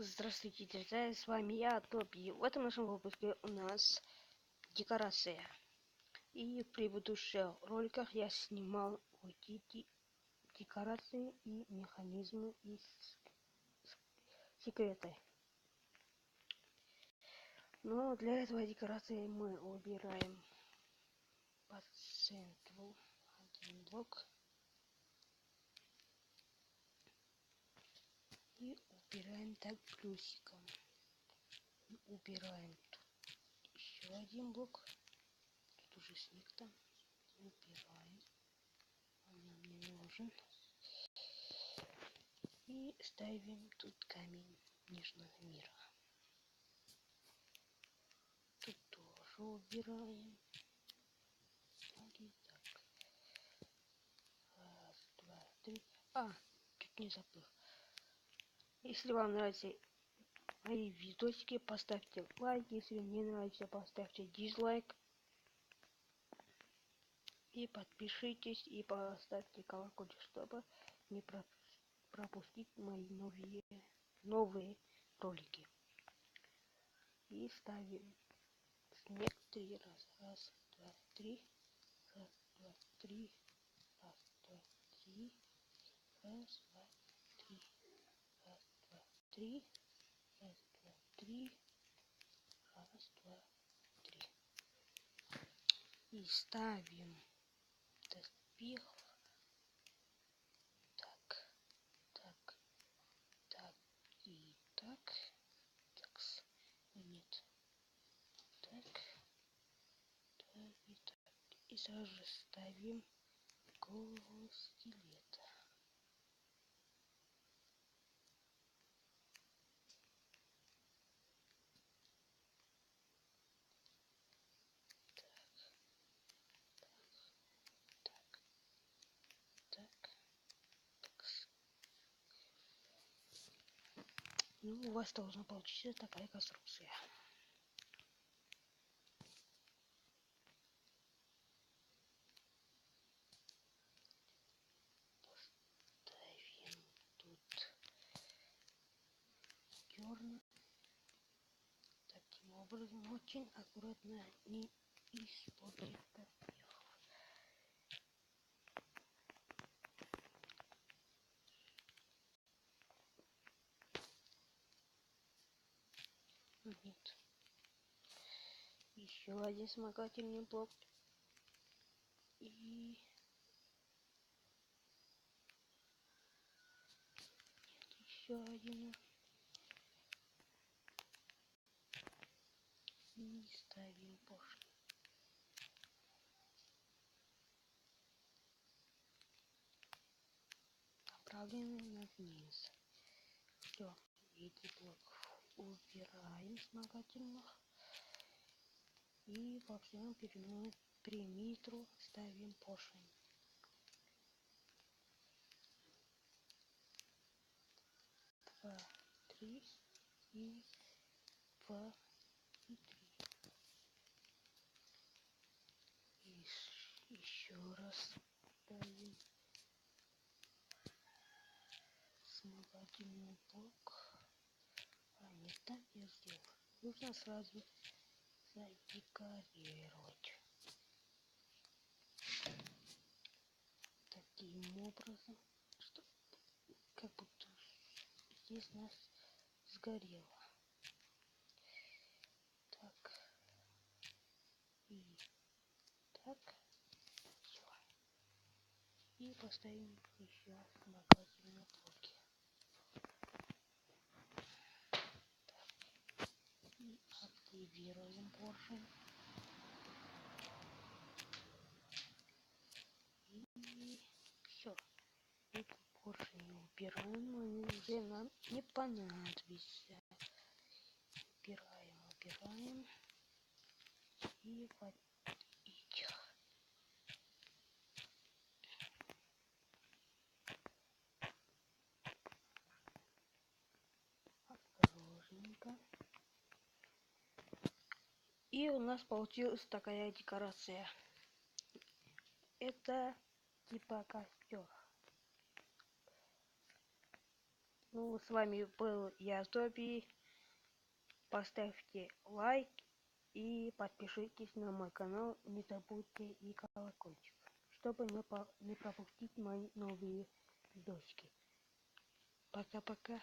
Здравствуйте, друзья, с вами я, Тоби. В этом нашем выпуске у нас декорация. И в предыдущих роликах я снимал эти декорации и механизмы и секреты. Но для этого декорации мы убираем по центру один блок и убираем так плюсиком. Убираем тут еще один блок. Тут уже снег там. Убираем. Он нам не нужен. И ставим тут камень нежного мира. Тут тоже убираем. Так. Раз, два, три. Чуть не забыл. Если вам нравятся мои видосики, поставьте лайк. Если не нравится, поставьте дизлайк. И подпишитесь и поставьте колокольчик, чтобы не пропустить мои новые ролики. И ставим снег 3 раза. Раз, два, три. Раз, два, три. Раз, два, три. Раз, два, три. Раз, два, три. Раз, два, три. Раз, два, три. И ставим доспех. Так, так, так и так. Такс. Нет. Так, так и так. И сразу же ставим голову скелета. Ну, у вас должна получиться такая конструкция. Ставим тут дерна. Таким образом, очень аккуратно не испортить доспех. Нет. Еще один вспомогательный блок. И нет, еще один. И ставим поршень. Направленный вниз. Все, эти блоков убираем вспомогательных. И по всему периметру ставим поршень. 2, 3 и 2 и 3. И еще раз ставим вспомогательный блок. Нет, так я сделал. Нужно сразу задекорировать. Таким образом, что как будто здесь нас сгорело. Так. И так. Все. И поставим еще вспомогательные блоки. Так. И активируем поршень. И все. Этот поршень убираем, он уже нам не понадобится. Убираем. И водить. Осторожненько. И у нас получилась такая декорация. Это типа костер. Ну, с вами был я, Тоби. Поставьте лайк и подпишитесь на мой канал. Не забудьте и колокольчик, чтобы не пропустить мои новые видосики. Пока-пока.